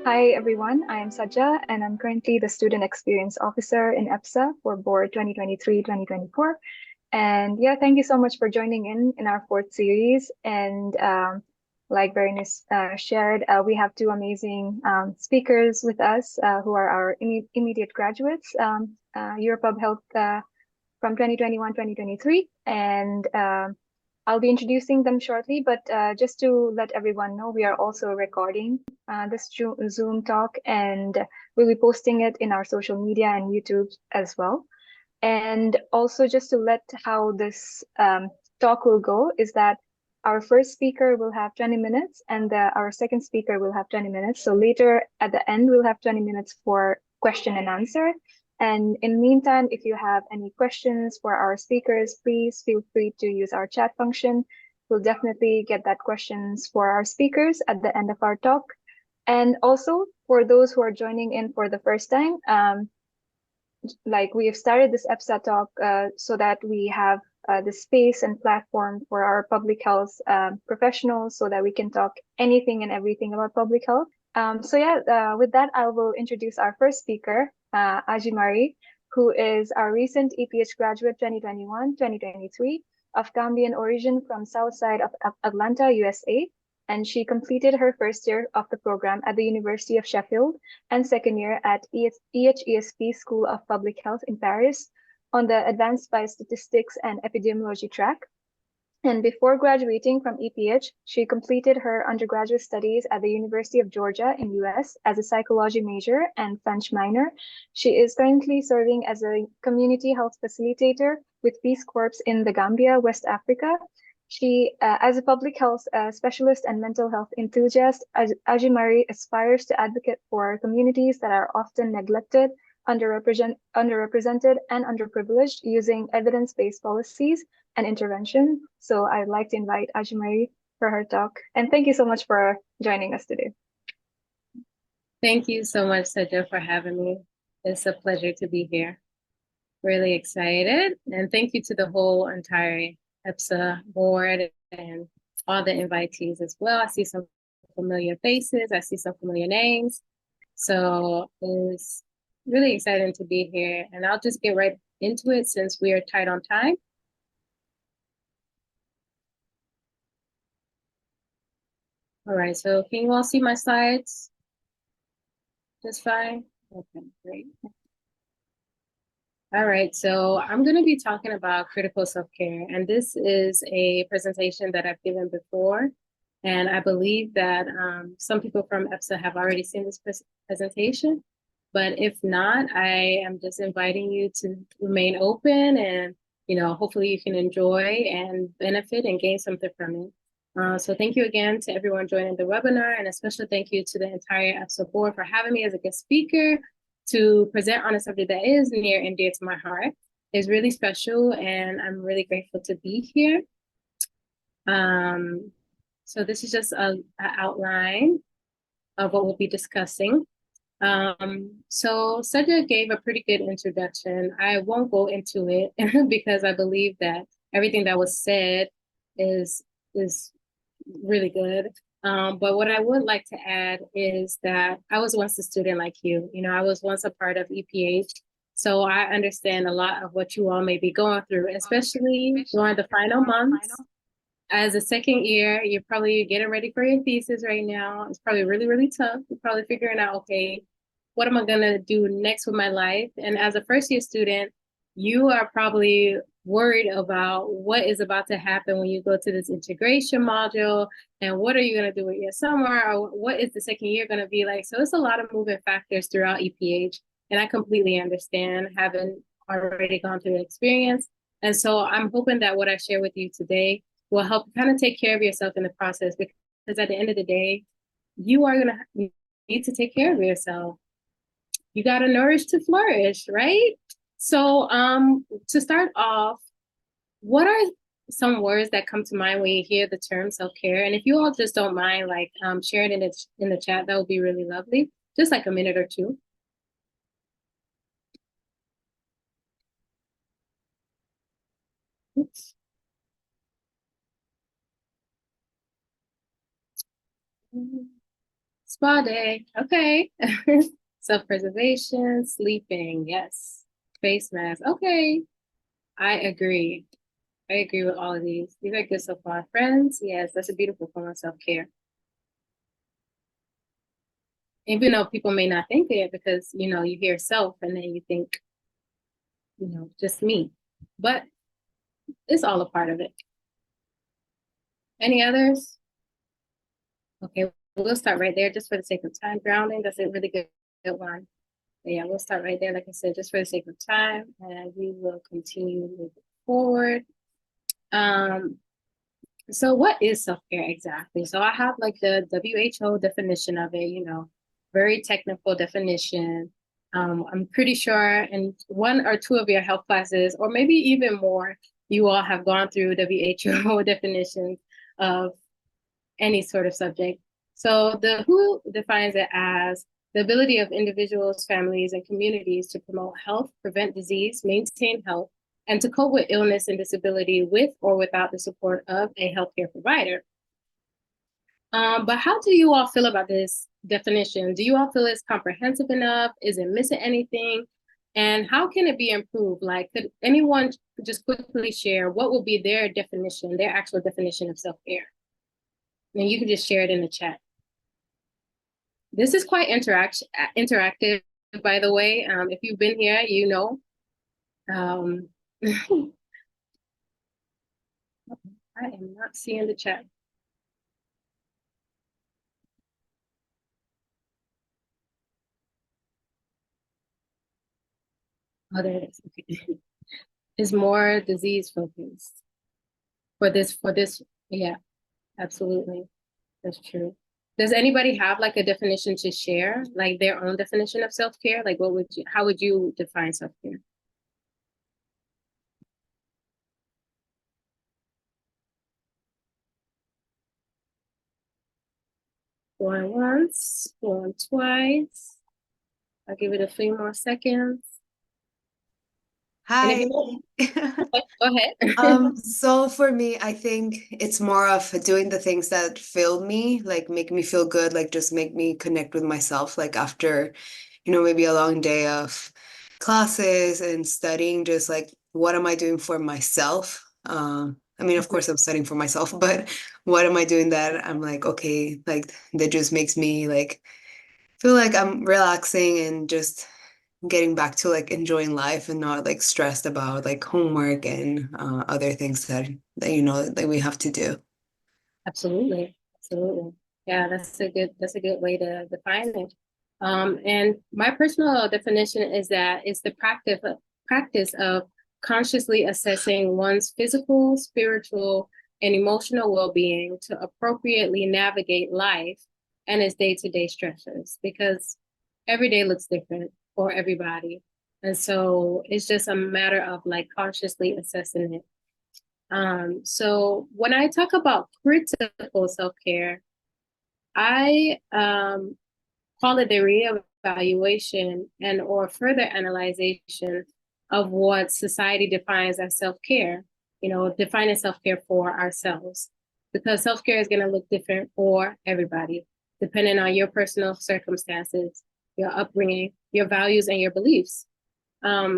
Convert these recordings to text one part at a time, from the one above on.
Hi everyone, I am Sajja and I'm currently the Student Experience Officer in EPHSA for board 2023-2024. And yeah, thank you so much for joining in our fourth series. And like Berenice shared, we have two amazing speakers with us who are our immediate graduates, Europub Health from 2021-2023. And I'll be introducing them shortly, but just to let everyone know, we are also recording this Zoom talk, and we'll be posting it in our social media and YouTube as well. And also just to let how this talk will go is that our first speaker will have 20 minutes and our second speaker will have 20 minutes. So later at the end, we'll have 20 minutes for question and answer. And in the meantime, if you have any questions for our speakers, please feel free to use our chat function. We'll definitely get that questions for our speakers at the end of our talk. And also for those who are joining in for the first time, like we have started this EPHSA talk so that we have the space and platform for our public health professionals so that we can talk anything and everything about public health. So yeah, with that, I will introduce our first speaker, Aji Mary, who is our recent EPH graduate 2021-2023 of Gambian origin from Southside of Atlanta, USA. And she completed her first year of the program at the University of Sheffield and second year at EHESP School of Public Health in Paris on the advanced biostatistics and epidemiology track. And before graduating from EPH, she completed her undergraduate studies at the University of Georgia in US as a psychology major and French minor. She is currently serving as a community health facilitator with Peace Corps in the Gambia, West Africa. She, as a public health specialist and mental health enthusiast, Aji Mary aspires to advocate for communities that are often neglected, underrepresented, and underprivileged using evidence-based policies and intervention. So I'd like to invite Aji Mary for her talk. And thank you so much for joining us today. Thank you so much, Sajja, for having me. It's a pleasure to be here. Really excited. And thank you to the whole entire EPHSA board and all the invitees as well. I see some familiar faces. I see some familiar names. So it's really exciting to be here. And I'll just get right into it since we are tight on time. All right, so can you all see my slides? Just fine? Okay, great. All right, so I'm going to be talking about critical self-care, and this is a presentation that I've given before, and I believe that some people from EPHSA have already seen this presentation, but if not, I am just inviting you to remain open and, hopefully you can enjoy and benefit and gain something from it. So thank you again to everyone joining the webinar, and a special thank you to the entire EPHSA board for having me as a guest speaker to present on a subject that is near and dear to my heart. It's really special, and I'm really grateful to be here. So this is just an outline of what we'll be discussing. So Sajja gave a pretty good introduction. I won't go into it because I believe that everything that was said is really good. But what I would like to add is that I was once a student like you. I was once a part of EPH. So I understand a lot of what you all may be going through, especially during the final months. As a second year, you're probably getting ready for your thesis right now. It's probably really, really tough. You're probably figuring out, okay, what am I gonna do next with my life? And as a first year student, you are probably worried about what is about to happen when you go to this integration module, and what are you going to do with your summer, or what is the second year going to be like? So it's a lot of moving factors throughout EPH, and I completely understand, having already gone through the experience. And so I'm hoping that what I share with you today will help kind of take care of yourself in the process, because at the end of the day, you are going to need to take care of yourself. You got to nourish to flourish, right? So to start off, what are some words that come to mind when you hear the term self-care? And if you all just don't mind, like sharing it in the chat, that would be really lovely. Just like a minute or two. Oops. Spa day. Okay. Self-preservation, sleeping. Yes. Face mask. Okay. I agree. I agree with all of these. These are good so far. Friends, yes, that's a beautiful form of self-care. Even though people may not think it because, you hear self and then you think, just me. But it's all a part of it. Any others? Okay, we'll start right there just for the sake of time. Grounding, that's a really good one. But yeah, we'll start right there, like I said, just for the sake of time, and we will continue moving forward. So what is self-care exactly? So I have like the WHO definition of it, very technical definition. I'm pretty sure in one or two of your health classes, or maybe even more, you all have gone through WHO definitions of any sort of subject. So the WHO defines it as the ability of individuals, families, and communities to promote health, prevent disease, maintain health, and to cope with illness and disability with or without the support of a healthcare provider. But how do you all feel about this definition? Do you all feel it's comprehensive enough? Is it missing anything? And how can it be improved? Like, could anyone just quickly share what would be their definition, their actual definition of self-care? And you can just share it in the chat. This is quite interactive, by the way. If you've been here, you know. I am not seeing the chat. Oh, there it is. Okay. Is more disease focused for this. Yeah, absolutely. That's true. Does anybody have like a definition to share, like their own definition of self-care? Like how would you define self-care? Going once, going twice. I'll give it a few more seconds. Hi. Go ahead. So for me, I think it's more of doing the things that fill me, like make me feel good, like just make me connect with myself. Like after, maybe a long day of classes and studying, just like what am I doing for myself? I mean, of course I'm studying for myself, but what am I doing that I'm like, okay, like that just makes me like feel like I'm relaxing and just getting back to like enjoying life and not like stressed about like homework and other things that that we have to do. Absolutely. Yeah, that's a good way to define it. And my personal definition is that it's the practice of consciously assessing one's physical, spiritual, and emotional well-being to appropriately navigate life and its day-to-day stresses, because every day looks different for everybody. And so it's just a matter of like consciously assessing it. So when I talk about critical self-care, I call it the reevaluation and or further analyzation of what society defines as self-care, defining self-care for ourselves, because self-care is going to look different for everybody, depending on your personal circumstances, your upbringing, your values, and your beliefs.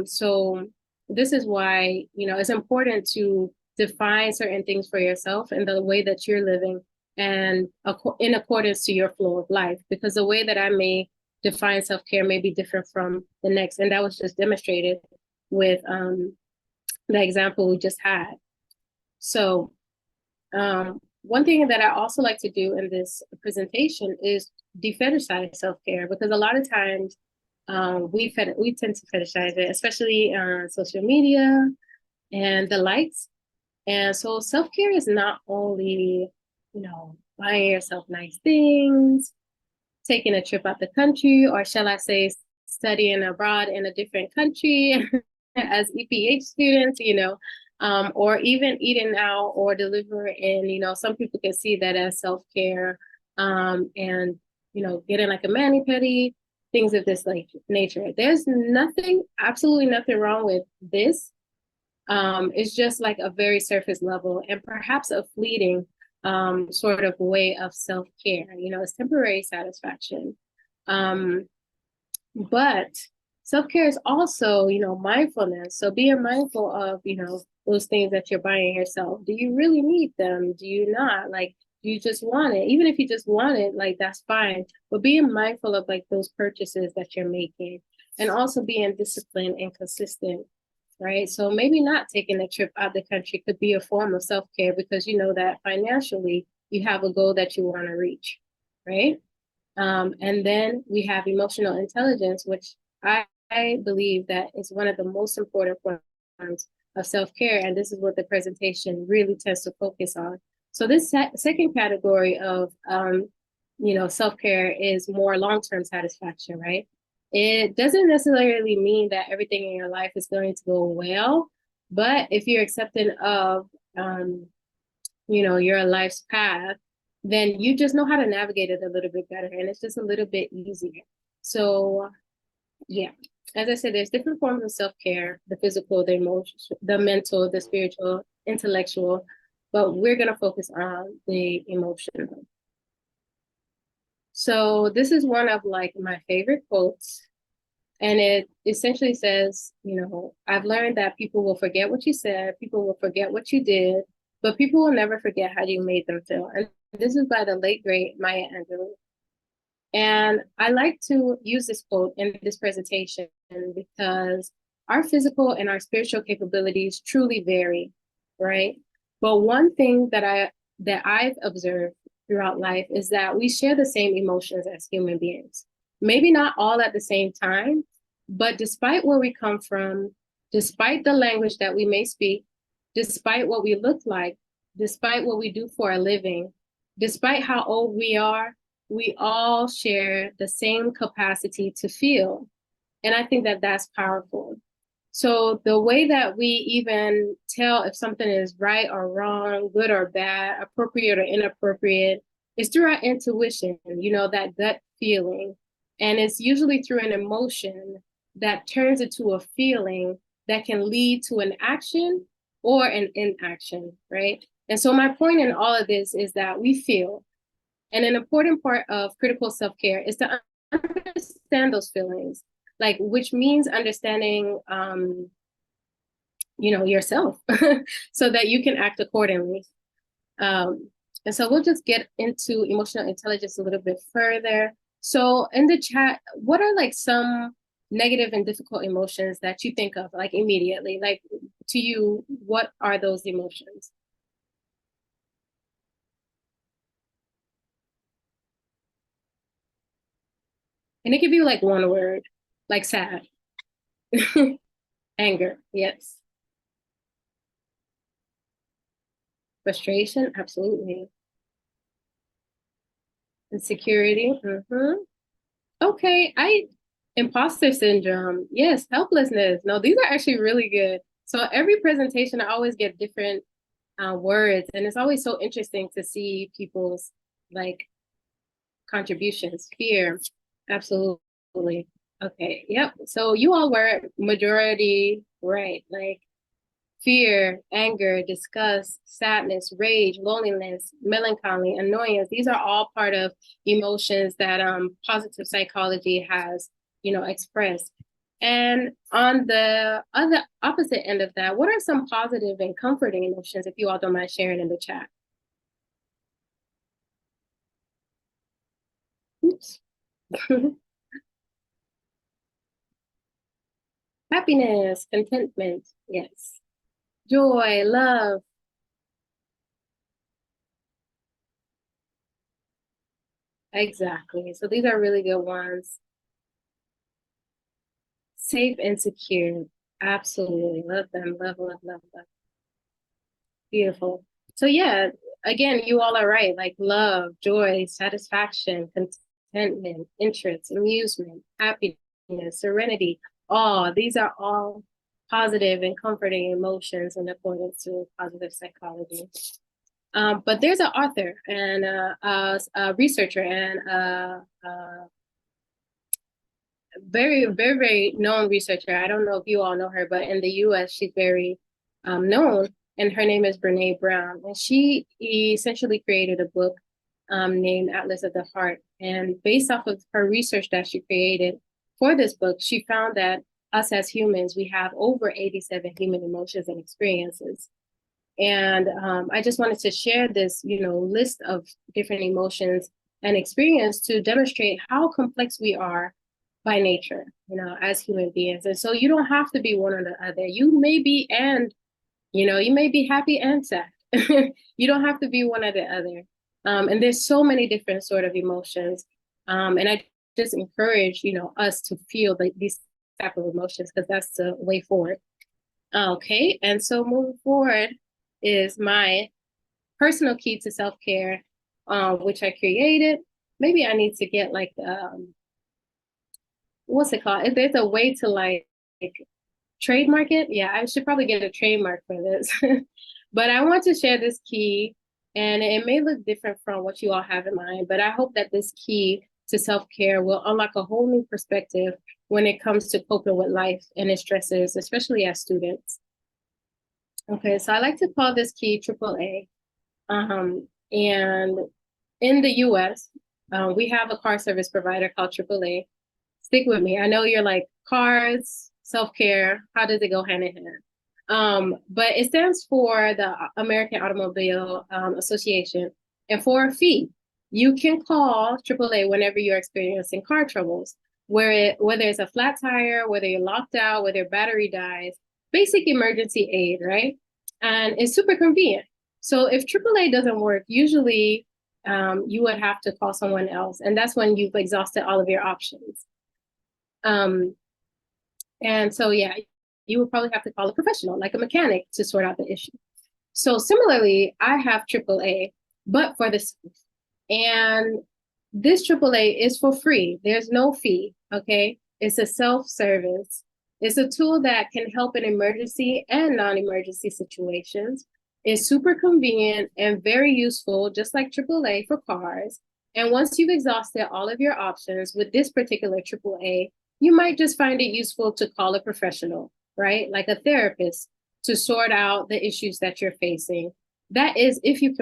So this is why, it's important to define certain things for yourself and the way that you're living and in accordance to your flow of life, because the way that I may define self-care may be different from the next. And that was just demonstrated with the example we just had. So one thing that I also like to do in this presentation is defetishize self-care, because a lot of times we tend to fetishize it, especially on social media and the likes. And so self-care is not only, buying yourself nice things, taking a trip out the country, or shall I say, studying abroad in a different country as EPH students, or even eating out or delivering. Some people can see that as self-care, and, getting like a mani-pedi, things of this like nature. There's absolutely nothing wrong with this. It's just like a very surface level and perhaps a fleeting sort of way of self-care. You know, it's temporary satisfaction. But self-care is also, you know, mindfulness. So being mindful of, you know, those things that you're buying yourself. Do you really need them? Do you not? Like, do you just want it? Even if you just want it, like, that's fine. But being mindful of like those purchases that you're making, and also being disciplined and consistent, right? So maybe not taking a trip out the country could be a form of self-care, because you know that financially you have a goal that you want to reach, right? And then we have emotional intelligence, which I believe that is one of the most important forms of self-care. And this is what the presentation really tends to focus on. So this second category of, you know, self-care is more long-term satisfaction, right? It doesn't necessarily mean that everything in your life is going to go well, but if you're accepting of, you know, your life's path, then you just know how to navigate it a little bit better, and it's just a little bit easier. So yeah, as I said, there's different forms of self-care: the physical, the emotional, the mental, the spiritual, intellectual, but we're going to focus on the emotional. So this is one of like my favorite quotes, and it essentially says, you know, I've learned that people will forget what you said, people will forget what you did, but people will never forget how you made them feel. And this is by the late, great Maya Angelou. And I like to use this quote in this presentation because our physical and our spiritual capabilities truly vary, right? But one thing that I've observed throughout life is that we share the same emotions as human beings. Maybe not all at the same time, but despite where we come from, despite the language that we may speak, despite what we look like, despite what we do for a living, despite how old we are, we all share the same capacity to feel. And I think that that's powerful. So the way that we even tell if something is right or wrong, good or bad, appropriate or inappropriate, is through our intuition, you know, that gut feeling. And it's usually through an emotion that turns into a feeling that can lead to an action or an inaction, right? And so my point in all of this is that we feel. And an important part of critical self-care is to understand those feelings, like, which means understanding, you know, yourself so that you can act accordingly. And so we'll just get into emotional intelligence a little bit further. So in the chat, what are like some negative and difficult emotions that you think of like immediately? Like, to you, what are those emotions? And it could be like one word, like sad. Anger, yes. Frustration, absolutely. Insecurity, Okay, imposter syndrome, yes. Helplessness, no, these are actually really good. So every presentation, I always get different words, and it's always so interesting to see people's like contributions. Fear, absolutely. Okay, yep. So you all were majority right, like fear, anger, disgust, sadness, rage, loneliness, melancholy, annoyance. These are all part of emotions that positive psychology has, you know, expressed. And on the other opposite end of that, what are some positive and comforting emotions, if you all don't mind sharing in the chat? Oops. Happiness, contentment, yes. Joy, love. Exactly. So these are really good ones. Safe and secure. Absolutely. Love them. Love, love, love, love. Beautiful. So yeah, again, you all are right. Like love, joy, satisfaction, contentment, interest, amusement, happiness, serenity. All these are all positive and comforting emotions in accordance to positive psychology. But there's an author and a researcher and a very, very, very known researcher. I don't know if you all know her, but in the US, she's very known. and her name is Brene Brown. And she essentially created a book named Atlas of the Heart. And based off of her research that she created for this book, she found that us as humans, we have over 87 human emotions and experiences. And I just wanted to share this, list of different emotions and experience to demonstrate how complex we are by nature, as human beings. And so you don't have to be one or the other. You may be you may be happy and sad. You don't have to be one or the other. And there's so many different sort of emotions. And I just encourage, us to feel these type of emotions, because that's the way forward. Okay, and so moving forward is my personal key to self-care, which I created. Maybe I need to get like, what's it called? If there's a way to like trademark it, yeah, I should probably get a trademark for this. But I want to share this key, and it may look different from what you all have in mind, but I hope that this key to self-care will unlock a whole new perspective when it comes to coping with life and its stressors, especially as students. Okay, so I like to call this key AAA. And in the US, we have a car service provider called AAA. Stick with me. I know you're like, cars, self-care, how does it go hand in hand? But it stands for the American Automobile Association. And for a fee, you can call AAA whenever you're experiencing car troubles, whether it's a flat tire, whether you're locked out, whether your battery dies, basic emergency aid, right? And it's super convenient. So if AAA doesn't work, usually you would have to call someone else. And that's when you've exhausted all of your options. And so, yeah, you would probably have to call a professional, like a mechanic, to sort out the issue. So similarly, I have AAA, but for this, and this AAA is for free. There's no fee, okay? It's a self-service. It's a tool that can help in emergency and non-emergency situations. It's super convenient and very useful, just like AAA for cars. And once you've exhausted all of your options with this particular AAA, you might just find it useful to call a professional, right? Like a therapist, to sort out the issues that you're facing. That is, if you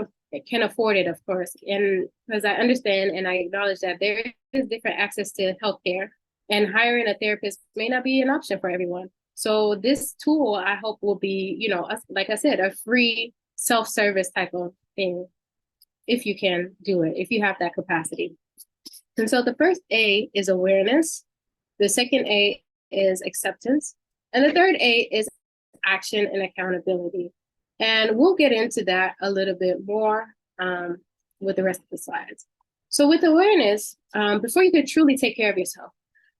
can afford it, of course. And because I understand and I acknowledge that there is different access to healthcare, and hiring a therapist may not be an option for everyone. So this tool, I hope, will be, like I said, a free self-service type of thing, if you can do it, if you have that capacity. And so the first A is awareness. The second A is acceptance. And the third A is action and accountability. And we'll get into that a little bit more with the rest of the slides. So with awareness, before you can truly take care of yourself,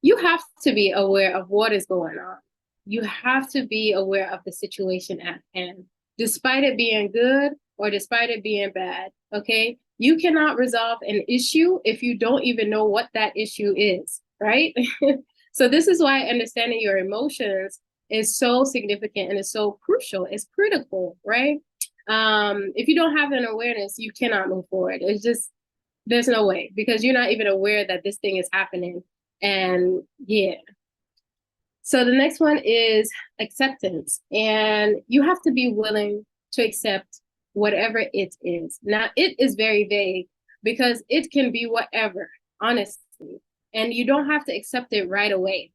you have to be aware of what is going on. You have to be aware of the situation at hand, despite it being good or despite it being bad, okay? You cannot resolve an issue if you don't even know what that issue is, right? So this is why understanding your emotions is so significant and is so crucial. It's critical, right? If you don't have an awareness, you cannot move forward. It's just, there's no way, because you're not even aware that this thing is happening. And yeah. So the next one is acceptance. And you have to be willing to accept whatever it is. Now, it is very vague because it can be whatever, honestly. And you don't have to accept it right away.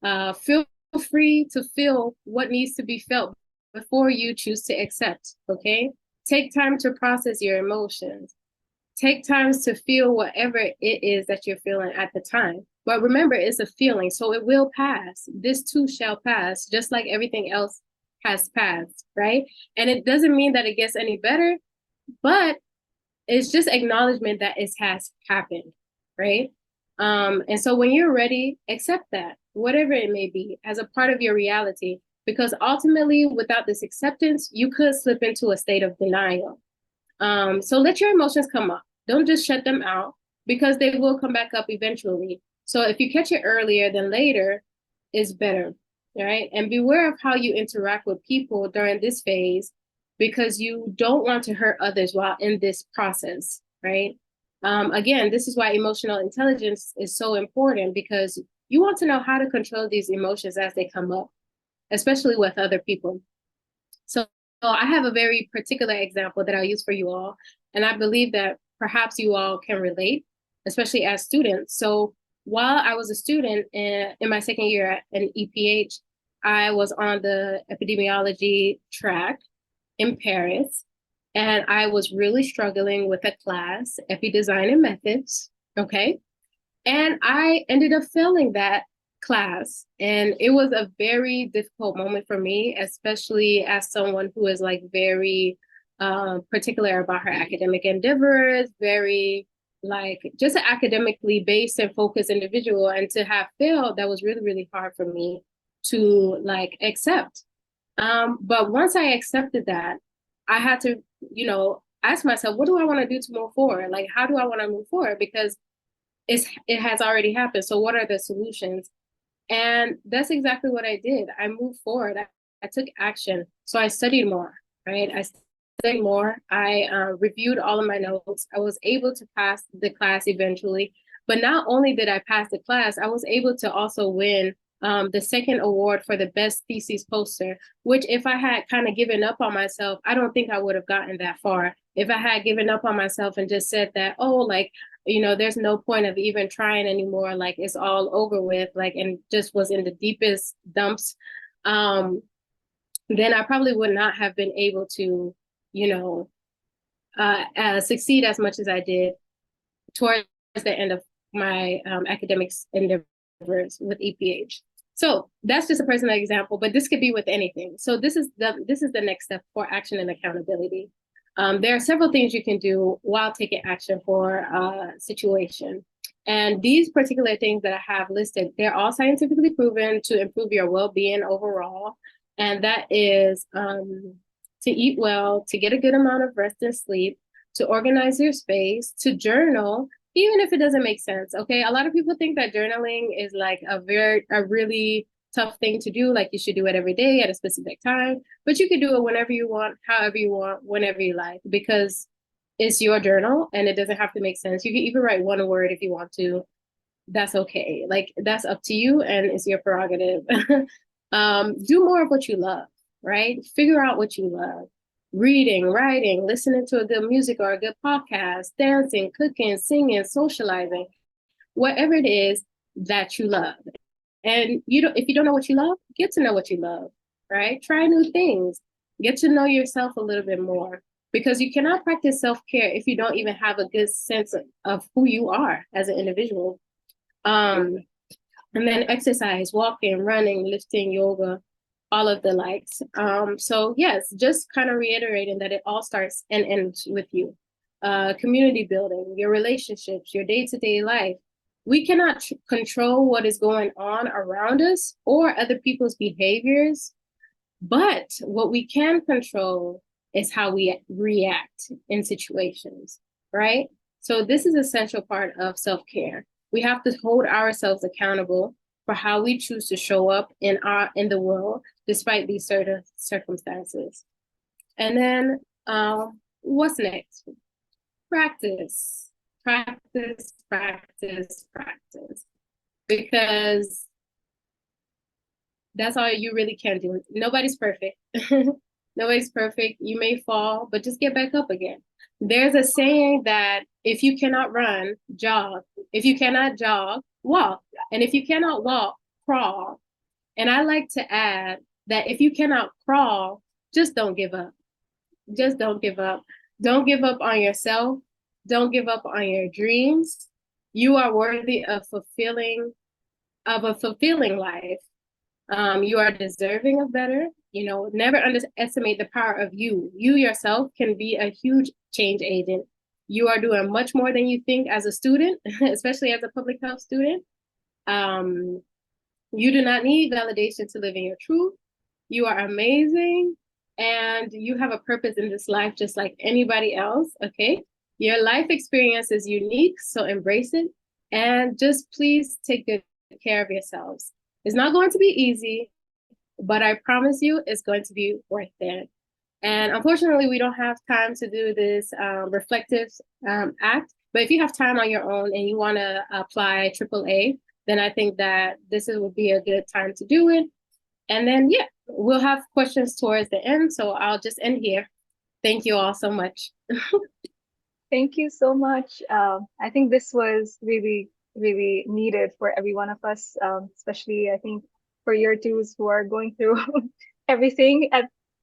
Feel free to feel what needs to be felt before you choose to accept, okay? Take time to process your emotions. Take time to feel whatever it is that you're feeling at the time. But remember, it's a feeling, so it will pass. This too shall pass, just like everything else has passed, right? And it doesn't mean that it gets any better, but it's just acknowledgement that it has happened, right? And so when you're ready, accept that, whatever it may be, as a part of your reality, because ultimately, without this acceptance, you could slip into a state of denial. So let your emotions come up. Don't just shut them out, because they will come back up eventually. So if you catch it earlier than later, is better, right? And beware of how you interact with people during this phase, because you don't want to hurt others while in this process, right? Again, this is why emotional intelligence is so important, because you want to know how to control these emotions as they come up, especially with other people. So I have a very particular example that I'll use for you all. And I believe that perhaps you all can relate, especially as students. So while I was a student in my second year at an EPH, I was on the epidemiology track in Paris. And I was really struggling with a class, Epi Design and Methods, okay? And I ended up failing that class. And it was a very difficult moment for me, especially as someone who is like very particular about her academic endeavors, very like just an academically based and focused individual. And to have failed, that was really, really hard for me to like accept. But once I accepted that, I had to, ask myself, what do I want to do to move forward? Like, how do I want to move forward? Because it has already happened. So what are the solutions? And that's exactly what I did. I moved forward. I took action. So I studied more, right? I studied more. I reviewed all of my notes. I was able to pass the class eventually. But not only did I pass the class, I was able to also win the second award for the best thesis poster, which if I had kind of given up on myself, I don't think I would have gotten that far. If I had given up on myself and just said that, oh, like, there's no point of even trying anymore, like it's all over with, like, and just was in the deepest dumps, then I probably would not have been able to, succeed as much as I did towards the end of my academics endeavors with EPH. So that's just a personal example, but this could be with anything. So this is the next step for action and accountability. There are several things you can do while taking action for a situation. And these particular things that I have listed, they're all scientifically proven to improve your well-being overall. And that is to eat well, to get a good amount of rest and sleep, to organize your space, to journal, even if it doesn't make sense, okay? A lot of people think that journaling is like a really tough thing to do, like you should do it every day at a specific time, but you can do it whenever you want, however you want, whenever you like, because it's your journal and it doesn't have to make sense. You can even write one word if you want to. That's okay. Like, that's up to you and it's your prerogative. Do more of what you love, right? Figure out what you love. Reading, writing, listening to a good music or a good podcast, dancing, cooking, singing, socializing, whatever it is that you love. And if you don't know what you love, get to know what you love, right? Try new things. Get to know yourself a little bit more, because you cannot practice self-care if you don't even have a good sense of who you are as an individual. And then exercise, walking, running, lifting, yoga, all of the likes. So yes, just kind of reiterating that it all starts and ends with you. Community building, your relationships, your day-to-day life. We cannot control what is going on around us or other people's behaviors, but what we can control is how we react in situations, right? So this is an essential part of self-care. We have to hold ourselves accountable for how we choose to show up in the world, despite these certain circumstances. And then what's next? Practice, practice, practice, practice. Because that's all you really can do. Nobody's perfect. Nobody's perfect. You may fall, but just get back up again. There's a saying that if you cannot run, jog. If you cannot jog, walk. And if you cannot walk, crawl. And I like to add that if you cannot crawl, just don't give up. Just don't give up. Don't give up on yourself. Don't give up on your dreams. You are worthy of a fulfilling life. You are deserving of better. Never underestimate the power of you. You yourself can be a huge change agent. You are doing much more than you think as a student, especially as a public health student. You do not need validation to live in your truth. You are amazing, and you have a purpose in this life just like anybody else, okay? Your life experience is unique, so embrace it, and just please take good care of yourselves. It's not going to be easy, but I promise you it's going to be worth it. And unfortunately, we don't have time to do this reflective act, but if you have time on your own and you want to apply AAA, then I think that would be a good time to do it. And then, yeah, we'll have questions towards the end, so I'll just end here. Thank you all so much. Thank you so much. I think this was really, really needed for every one of us, especially I think for year twos who are going through everything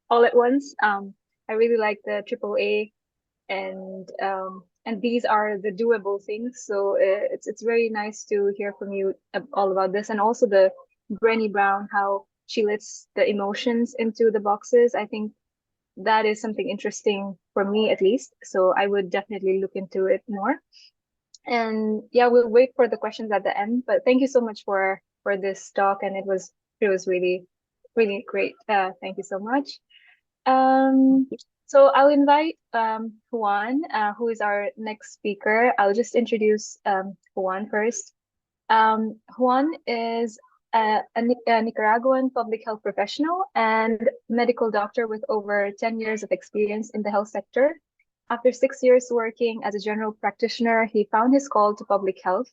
all at once. I really like the AAA, and these are the doable things. So it's very nice to hear from you all about this, and also the Brené Brown, how she lists the emotions into the boxes. I think that is something interesting for me at least. So I would definitely look into it more. And yeah, we'll wait for the questions at the end. But thank you so much for this talk, and it was really really great. Thank you so much. So I'll invite Juan, who is our next speaker. I'll just introduce Juan first. Juan is a Nicaraguan public health professional and medical doctor with over 10 years of experience in the health sector. After 6 years working as a general practitioner, he found his call to public health,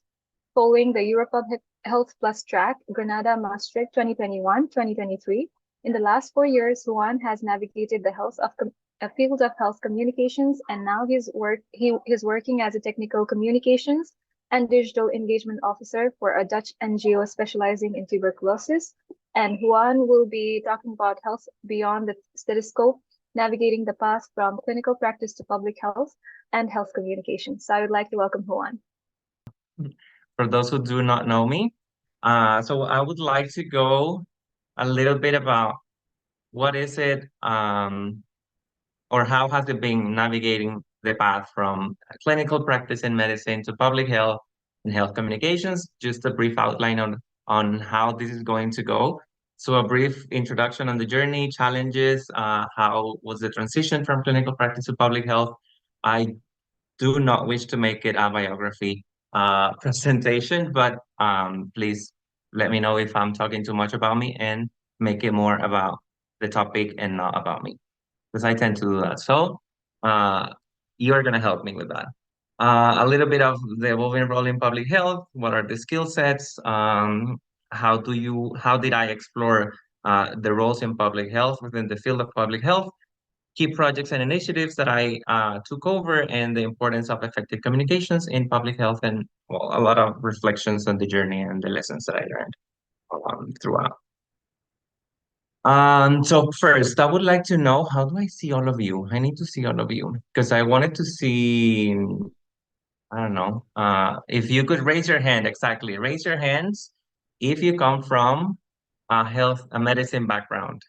following the Europub Health Plus track, Granada Maastricht 2021-2023. In the last 4 years, Juan has navigated the field of health communications, and now he is working as a technical communications and digital engagement officer for a Dutch NGO specializing in tuberculosis. And Juan will be talking about health beyond the stethoscope, navigating the path from clinical practice to public health and health communications. So I would like to welcome Juan. For those who do not know me, so I would like to go a little bit about what is it, or how has it been navigating the path from clinical practice in medicine to public health and health communications. Just a brief outline on how this is going to go. So a brief introduction on the journey, challenges, how was the transition from clinical practice to public health. I do not wish to make it a biography presentation, but please let me know if I'm talking too much about me and make it more about the topic and not about me, because I tend to do that. So you're going to help me with that. A little bit of the evolving role in public health. What are the skill sets? How did I explore the roles in public health within the field of public health? Key projects and initiatives that I took over, and the importance of effective communications in public health, and well, a lot of reflections on the journey and the lessons that I learned throughout. So first, I would like to know, how do I see all of you? I need to see all of you because I wanted to see, I don't know, if you could raise your hand, exactly. Raise your hands if you come from a medicine background.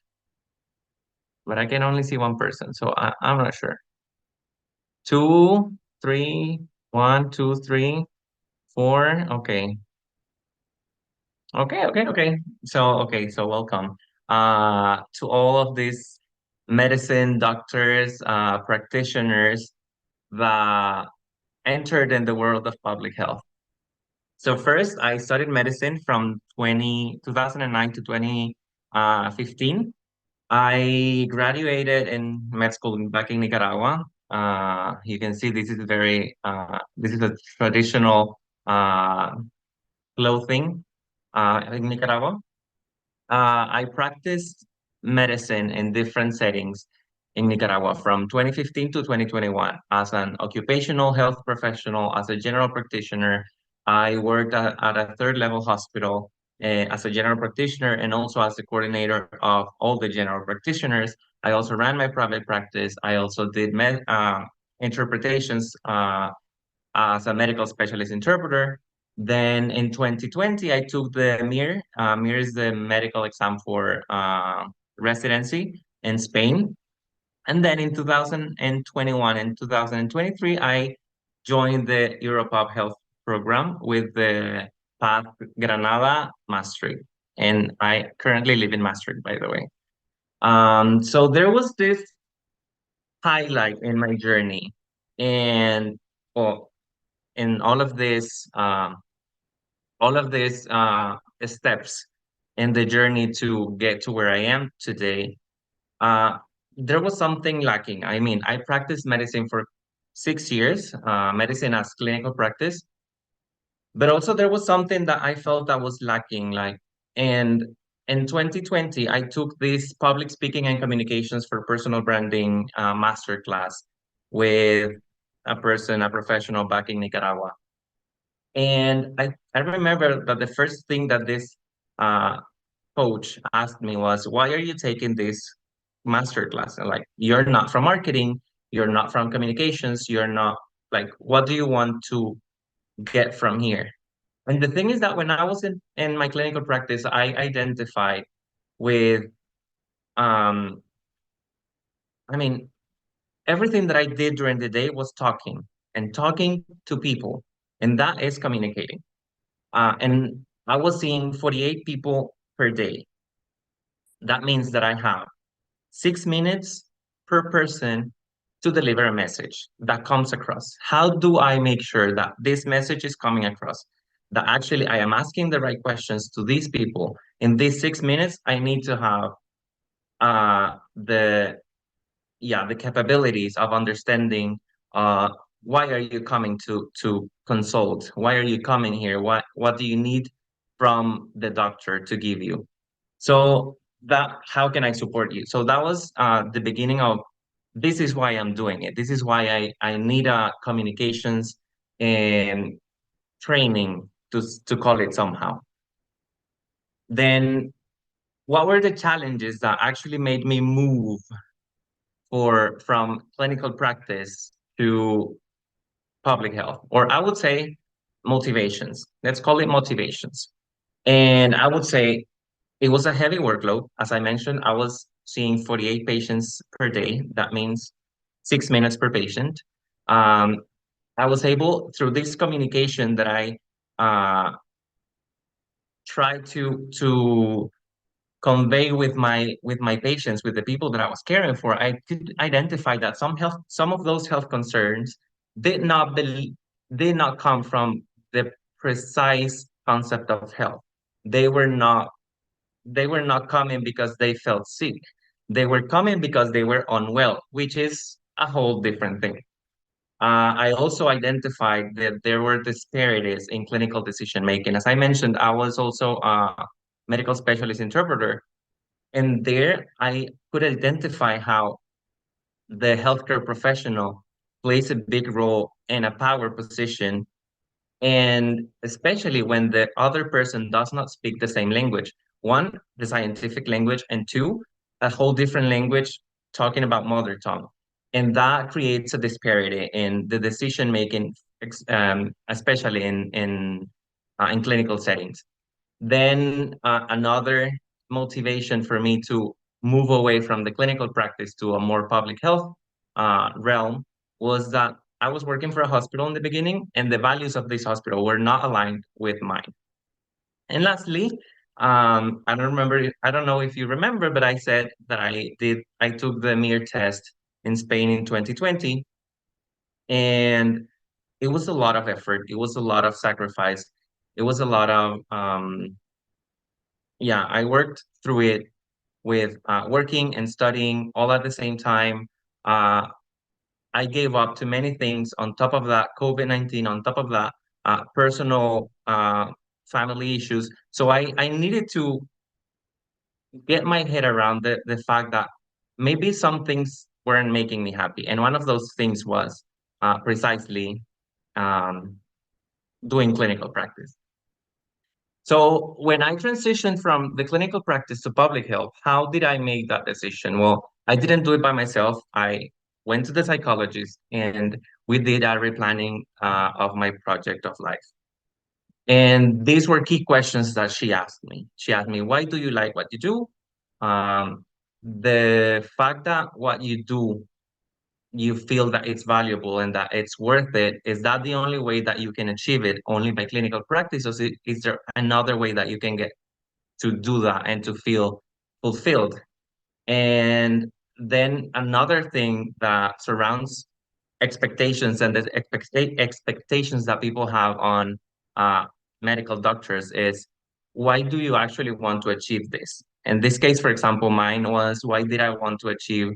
But I can only see one person, so I'm not sure. 2, 3, 1, 2, 3, 4. Okay. Okay. So welcome to all of these medicine doctors, practitioners that entered in the world of public health. So first, I studied medicine from 2009 to 2015. I graduated in med school back in Nicaragua. You can see this is a traditional clothing in Nicaragua. I practiced medicine in different settings in Nicaragua from 2015 to 2021 as an occupational health professional, as a general practitioner. I worked at a third level hospital as a general practitioner, and also as the coordinator of all the general practitioners. I also ran my private practice. I also did interpretations as a medical specialist interpreter. Then in 2020, I took the MIR. MIR is the medical exam for residency in Spain. And then in 2021 and 2023, I joined the Europub Health Program with the path Granada Maastricht. And I currently live in Maastricht, by the way. So there was this highlight in my journey. And well, in all of these steps in the journey to get to where I am today, there was something lacking. I mean, I practiced medicine for 6 years, medicine as clinical practice, but also there was something that I felt that was lacking, and in 2020, I took this public speaking and communications for personal branding masterclass with a professional back in Nicaragua. And I remember that the first thing that this coach asked me was, why are you taking this masterclass? And like, you're not from marketing, you're not from communications, you're not like, what do you want to get from here? And the thing is that when I was in my clinical practice, I identified with, I mean, everything that I did during the day was talking and talking to people, and that is communicating. And I was seeing 48 people per day. That means that I have 6 minutes per person to deliver a message that comes across. How do I make sure that this message is coming across? That actually I am asking the right questions to these people. In these 6 minutes, I need to have the capabilities of understanding why are you coming to consult? Why are you coming here? What do you need from the doctor to give you? So that, how can I support you? So that was the beginning of, this is why I'm doing it. This is why I need a communications and training to call it somehow. Then what were the challenges that actually made me move from clinical practice to public health? Or I would say motivations. Let's call it motivations. And I would say it was a heavy workload. As I mentioned, I was seeing 48 patients per day. That means 6 minutes per patient. I was able, through this communication that I tried to convey with my patients, with the people that I was caring for, I could identify that some of those health concerns did not come from the precise concept of health. They were not coming because they felt sick. They were coming because they were unwell, which is a whole different thing. I also identified that there were disparities in clinical decision making. As I mentioned, I was also a medical specialist interpreter, and there I could identify how the healthcare professional plays a big role in a power position, and especially when the other person does not speak the same language. One, the scientific language, and two, a whole different language talking about mother tongue. And that creates a disparity in the decision making, especially in clinical settings. Then another motivation for me to move away from the clinical practice to a more public health realm was that I was working for a hospital in the beginning, and the values of this hospital were not aligned with mine. And lastly, I don't know if you remember, but I said that I took the MIR test in Spain in 2020, and it was a lot of effort. It was a lot of sacrifice. It was a lot of, I worked through it with working and studying all at the same time. I gave up to many things. On top of that, COVID-19, on top of that, personal family issues. So I needed to get my head around the fact that maybe some things weren't making me happy. And one of those things was precisely um, doing clinical practice. So when I transitioned from the clinical practice to public health, how did I make that decision? Well, I didn't do it by myself. I went to the psychologist, and we did a replanning of my project of life. And these were key questions that she asked me. She asked me, why do you like what you do? The fact that what you do, you feel that it's valuable and that it's worth it, is that the only way that you can achieve it, only by clinical practice? Or is there another way that you can get to do that and to feel fulfilled? And then another thing that surrounds expectations and the expectations that people have on medical doctors is, why do you actually want to achieve this? In this case, for example, mine was, why did I want to achieve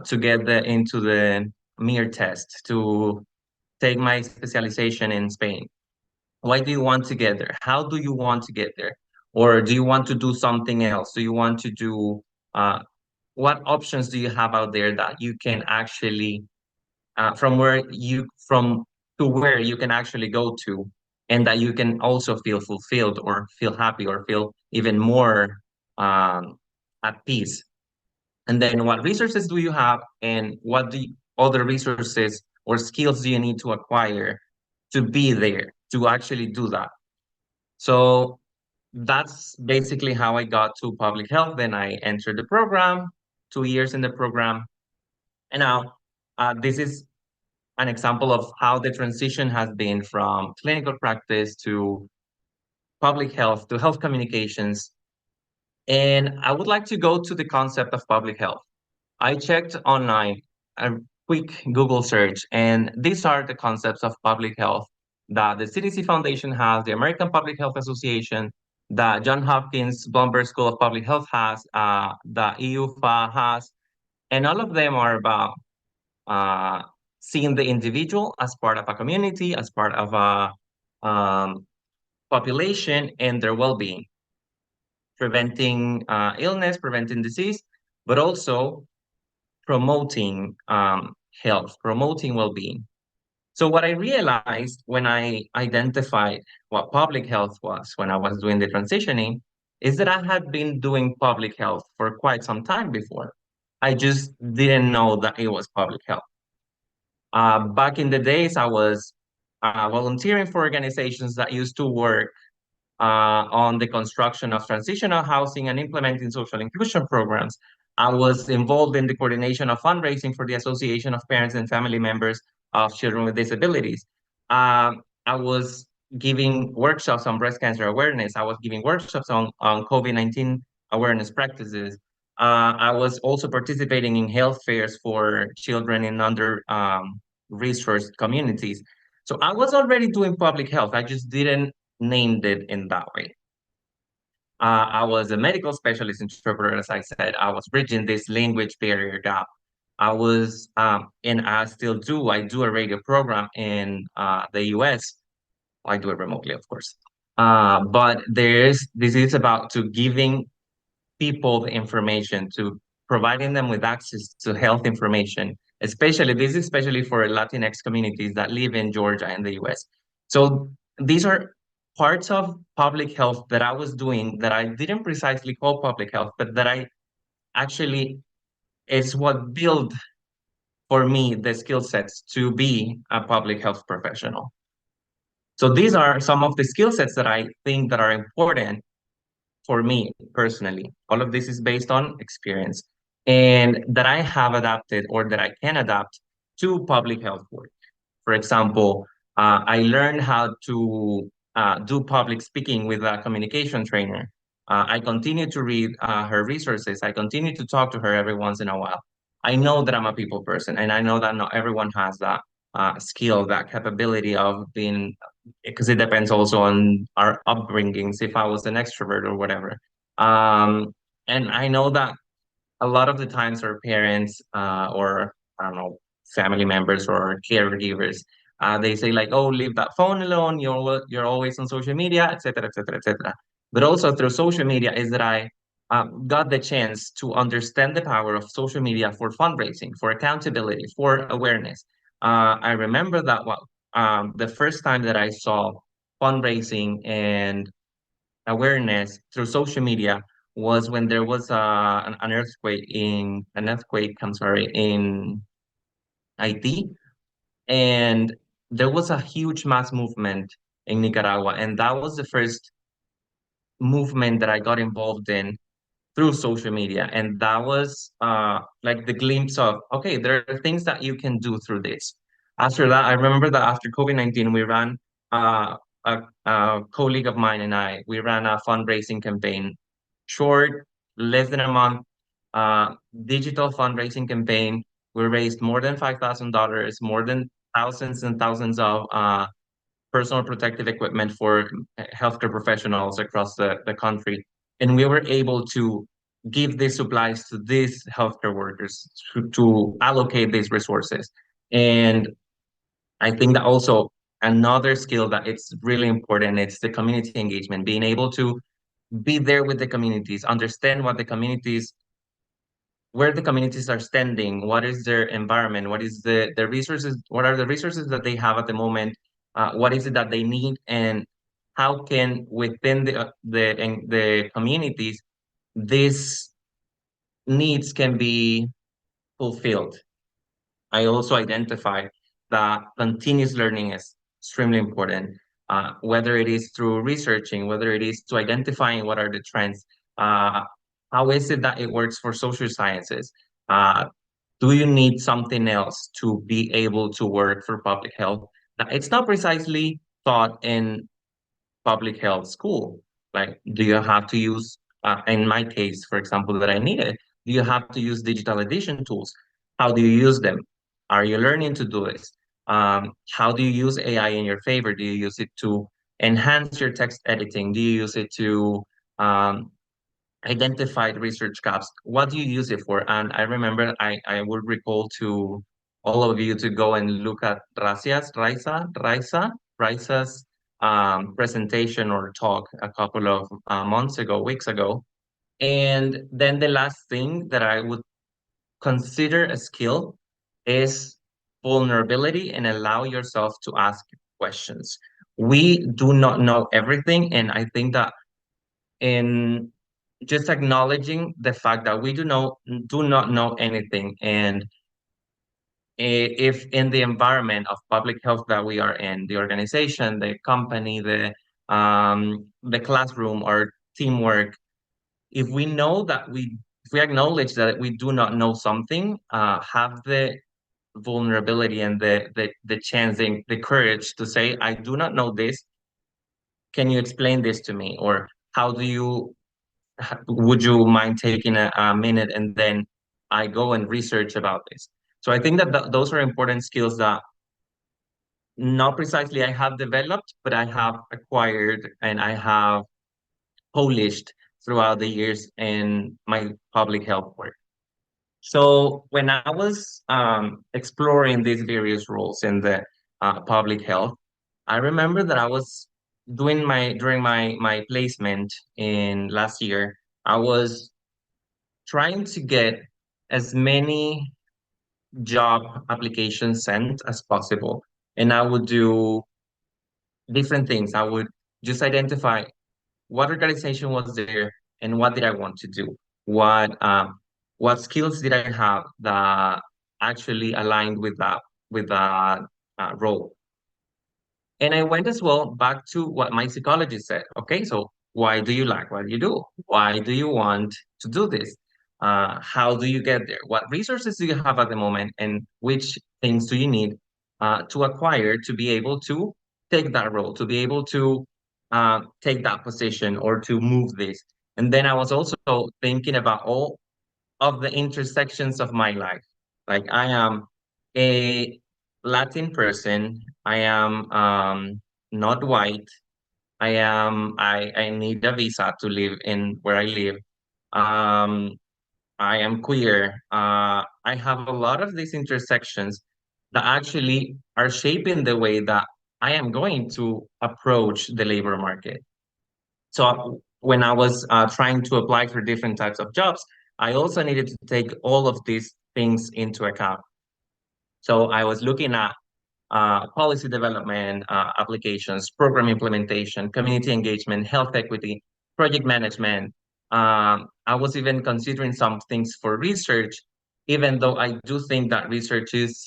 to get into the MIR test, to take my specialization in Spain? Why do you want to get there? How do you want to get there? Or do you want to do something else? Do you want to do, what options do you have out there that you can actually, from to where you can actually go to, and that you can also feel fulfilled or feel happy or feel even more at peace? And then what resources do you have, and what other resources or skills do you need to acquire to be there, to actually do that? So that's basically how I got to public health. Then I entered the program, 2 years in the program. And now this is an example of how the transition has been from clinical practice to public health to health communications. And I would like to go to the concept of public health. I checked online, a quick Google search, and these are the concepts of public health that the CDC Foundation has, the American Public Health Association, that Johns Hopkins Bloomberg School of Public Health has, the EUFA has, and all of them are about uh, seeing the individual as part of a community, as part of a population, and their well-being, preventing illness, preventing disease, but also promoting health, promoting well-being. So what I realized when I identified what public health was when I was doing the transitioning is that I had been doing public health for quite some time before. I just didn't know that it was public health. Back in the days, I was volunteering for organizations that used to work on the construction of transitional housing and implementing social inclusion programs. I was involved in the coordination of fundraising for the Association of Parents and Family Members of Children with Disabilities. I was giving workshops on breast cancer awareness. I was giving workshops on COVID-19 awareness practices. I was also participating in health fairs for children in under-resourced communities. So I was already doing public health. I just didn't named it in that way. I was a medical specialist interpreter, as I said. I was bridging this language barrier gap. I was, and I still do, I do a radio program in the US. I do it remotely, of course. But this is about to giving people the information, to providing them with access to health information, especially for Latinx communities that live in Georgia and the US. So these are parts of public health that I was doing that I didn't precisely call public health, but that I actually, is what built for me the skill sets to be a public health professional. So these are some of the skill sets that I think that are important for me personally. All of this is based on experience, and that I have adapted or that I can adapt to public health work. For example, I learned how to do public speaking with a communication trainer. I continue to read her resources. I continue to talk to her every once in a while. I know that I'm a people person, and I know that not everyone has that skill, that capability of being, because it depends also on our upbringings, if I was an extrovert or whatever. And I know that a lot of the times our parents or, I don't know, family members or caregivers, they say like, oh, leave that phone alone, you're always on social media, etc., etc., etc. But also through social media is that I got the chance to understand the power of social media for fundraising, for accountability, for awareness. I remember that the first time that I saw fundraising and awareness through social media was when there was an earthquake, I'm sorry, in Haiti, and there was a huge mass movement in Nicaragua, and that was the first movement that I got involved in through social media, and that was like the glimpse of, okay, there are things that you can do through this. After that, I remember that after COVID-19, we ran a colleague of mine and we ran a fundraising campaign, short, less than a month, digital fundraising campaign. We raised more than $5,000, more than thousands and thousands of personal protective equipment for healthcare professionals across the country. And we were able to give these supplies to these healthcare workers to allocate these resources. And I think that also another skill that it's really important, it's the community engagement, being able to be there with the communities, understand what the communities, where the communities are standing, what is their environment, what is the resources, what are the resources that they have at the moment, what is it that they need, and how can within the communities these needs can be fulfilled. I also identify that continuous learning is extremely important, whether it is through researching, whether it is to identifying what are the trends, uh, how is it that it works for social sciences? Uh, do you need something else to be able to work for public health? Now, it's not precisely taught in public health school. Like, do you have to use, in my case, for example, that I needed, do you have to use digital edition tools? How do you use them? Are you learning to do this? How do you use AI in your favor? Do you use it to enhance your text editing? Do you use it to um, identified research gaps? What do you use it for? And I remember I would recall to all of you to go and look at Raisa's presentation or talk a couple of months ago, weeks ago. And then the last thing that I would consider a skill is vulnerability and allow yourself to ask questions. We do not know everything, and I think that in just acknowledging the fact that we do not know anything, and if in the environment of public health that we are in, the organization, the company, the classroom or teamwork, if we know that if we acknowledge that we do not know something, have the vulnerability and the chance, the courage to say, I do not know this, can you explain this to me? Or how do you would you mind taking a minute and then I go and research about this? So I think that those are important skills that not precisely I have developed, but I have acquired and I have polished throughout the years in my public health work. So when I was exploring these various roles in the public health, I remember that I was during my placement in last year, I was trying to get as many job applications sent as possible. And I would do different things. I would just identify what organization was there and what did I want to do. What skills did I have that actually aligned with that role. And I went as well back to what my psychologist said. Okay, so why do you like what you do? Why do you want to do this? How do you get there? What resources do you have at the moment? And which things do you need to acquire to be able to take that role, to be able to take that position or to move this? And then I was also thinking about all of the intersections of my life. Like I am a Latin person. I am not white. I need a visa to live in where I live. Um, I am queer. I have a lot of these intersections that actually are shaping the way that I am going to approach the labor market. So when I was trying to apply for different types of jobs, I also needed to take all of these things into account. So I was looking at policy development, applications, program implementation, community engagement, health equity, project management. I was even considering some things for research, even though I do think that research is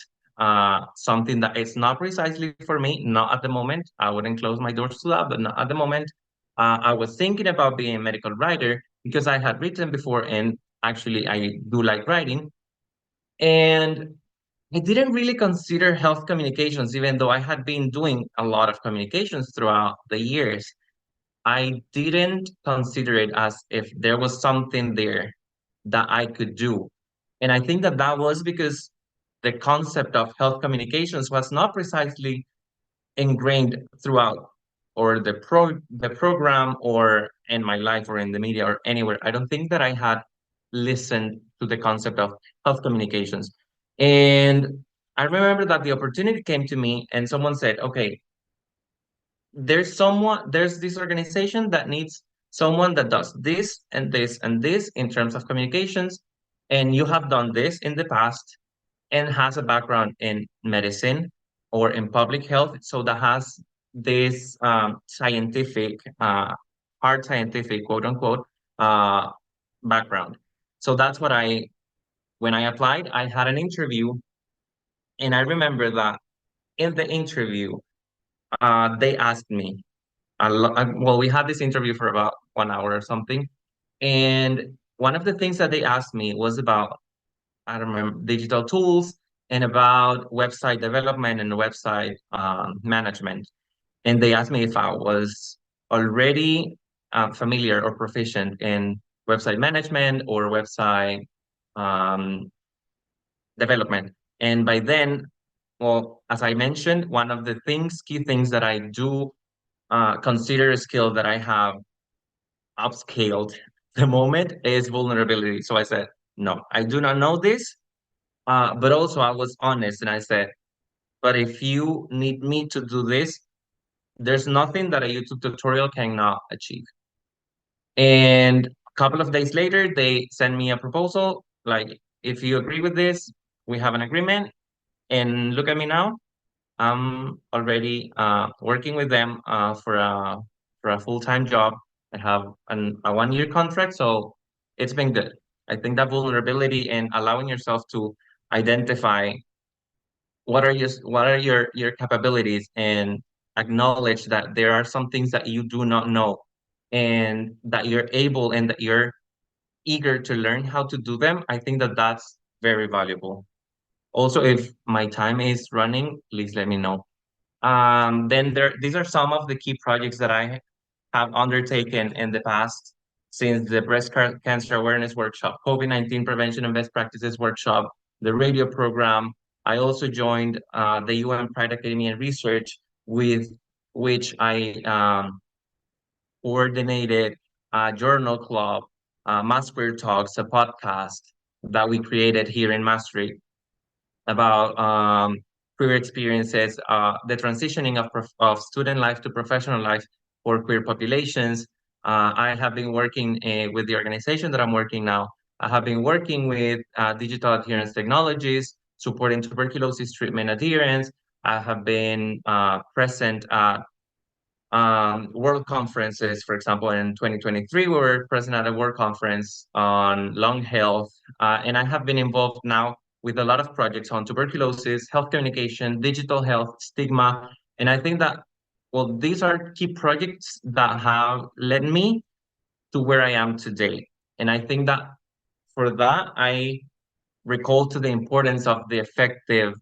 something that is not precisely for me, not at the moment. I wouldn't close my doors to that, but not at the moment. I was thinking about being a medical writer because I had written before, and actually I do like writing. And I didn't really consider health communications, even though I had been doing a lot of communications throughout the years. I didn't consider it as if there was something there that I could do. And I think that that was because the concept of health communications was not precisely ingrained throughout or the program or in my life or in the media or anywhere. I don't think that I had listened to the concept of health communications. And I remember that the opportunity came to me and someone said, okay, there's this organization that needs someone that does this and this and this in terms of communications, and you have done this in the past and has a background in medicine or in public health, so that has this scientific, hard scientific, quote unquote, uh, background. So that's what when I applied, I had an interview, and I remember that in the interview, they asked me, well, we had this interview for about 1 hour or something, and one of the things that they asked me was about, I don't remember, digital tools and about website development and website management. And they asked me if I was already familiar or proficient in website management or website um, development. And by then, well, as I mentioned, one of the key things that I do consider a skill that I have upscaled the moment is vulnerability. So I said, no, I do not know this. But also I was honest and I said, but if you need me to do this, there's nothing that a YouTube tutorial cannot achieve. And a couple of days later, they sent me a proposal, like, if you agree with this, we have an agreement. And look at me now, I'm already working with them for a full-time job. I have a 1-year contract, so it's been good. I think that vulnerability and allowing yourself to identify what are your capabilities and acknowledge that there are some things that you do not know and that you're able and that you're eager to learn how to do them. I think that that's very valuable. Also, if my time is running, please let me know. Then these are some of the key projects that I have undertaken in the past, since the breast cancer awareness workshop, COVID-19 prevention and best practices workshop, the radio program. I also joined the UN Pride Academy and Research, with which I coordinated a journal club, Mass Queer Talks, a podcast that we created here in Maastricht about queer experiences, the transitioning of student life to professional life for queer populations. I have been working with the organization that I'm working now. I have been working with digital adherence technologies, supporting tuberculosis treatment adherence. I have been present at world conferences. For example, in 2023, we were present at a world conference on lung health, and I have been involved now with a lot of projects on tuberculosis, health communication, digital health, stigma. And I think that, well, these are key projects that have led me to where I am today. And I think that for that, I recall to the importance of the effectiveness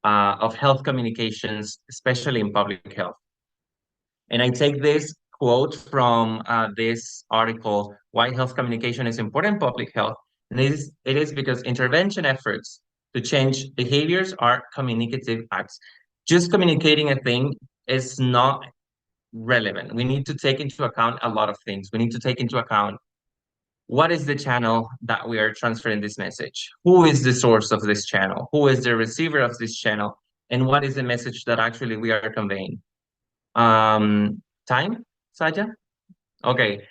of health communications, especially in public health. And I take this quote from this article, Why Health Communication is Important in Public Health. And it is because intervention efforts to change behaviors are communicative acts. Just communicating a thing is not relevant. We need to take into account a lot of things. We need to take into account, what is the channel that we are transferring this message? Who is the source of this channel? Who is the receiver of this channel? And what is the message that actually we are conveying? Time, Saja? Okay.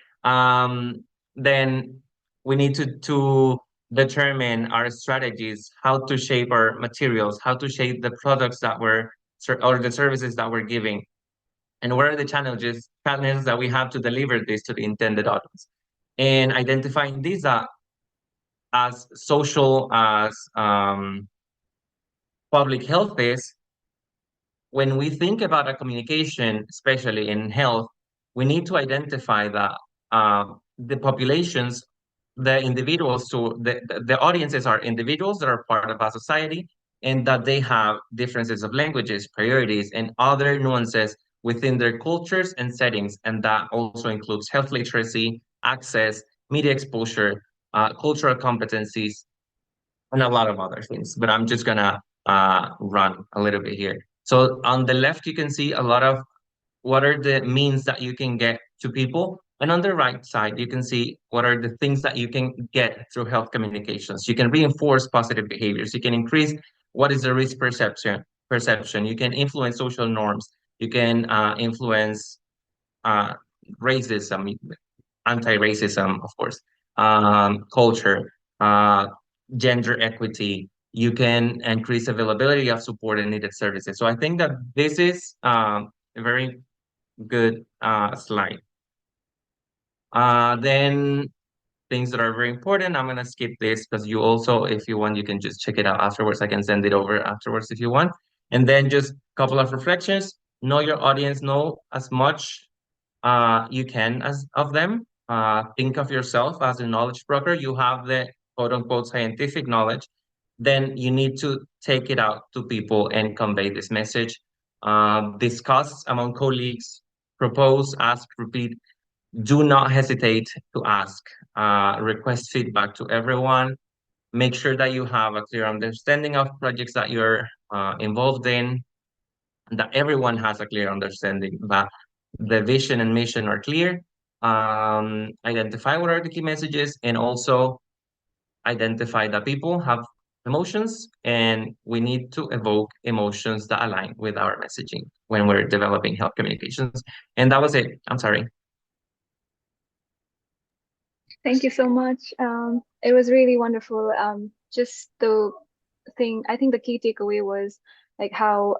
Then we need to determine our strategies, how to shape our materials, how to shape the products that or the services that we're giving, and what are the channels that we have to deliver this to the intended audience. And identifying these as social as public health is, when we think about a communication, especially in health, we need to identify that the populations, the individuals, the audiences are individuals that are part of a society, and that they have differences of languages, priorities, and other nuances within their cultures and settings. And that also includes health literacy, access, media exposure, cultural competencies, and a lot of other things. But I'm just gonna run a little bit here. So on the left, you can see a lot of what are the means that you can get to people. And on the right side, you can see what are the things that you can get through health communications. You can reinforce positive behaviors. You can increase what is the risk perception. You can influence social norms. You can influence racism, anti-racism, of course, culture, gender equity. You can increase availability of support and needed services. So I think that this is a very good slide. Then things that are very important, I'm gonna skip this because you also, if you want, you can just check it out afterwards. I can send it over afterwards if you want. And then just a couple of reflections. Know your audience, know as much you can as of them. Think of yourself as a knowledge broker. You have the quote unquote scientific knowledge. Then you need to take it out to people and convey this message. Discuss among colleagues, propose, ask, repeat. Do not hesitate to ask. Request feedback to everyone. Make sure that you have a clear understanding of projects that you're involved in, that everyone has a clear understanding that the vision and mission are clear. Identify what are the key messages, and also identify that people have emotions, and we need to evoke emotions that align with our messaging when we're developing health communications. And that was it. I'm sorry. Thank you so much. It was really wonderful. Just the thing, I think the key takeaway was like how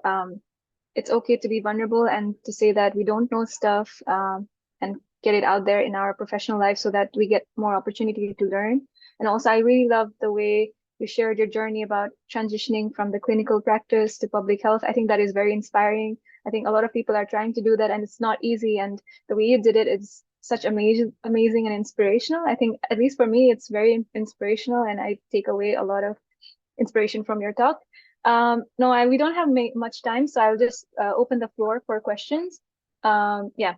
it's okay to be vulnerable and to say that we don't know stuff, and get it out there in our professional life so that we get more opportunity to learn. And also, I really loved the way you shared your journey about transitioning from the clinical practice to public health. I think that is very inspiring. I think a lot of people are trying to do that and it's not easy. And the way you did it is such amazing and inspirational. I think, at least for me, it's very inspirational, and I take away a lot of inspiration from your talk. No, we don't have much time, so I'll just open the floor for questions. Yeah.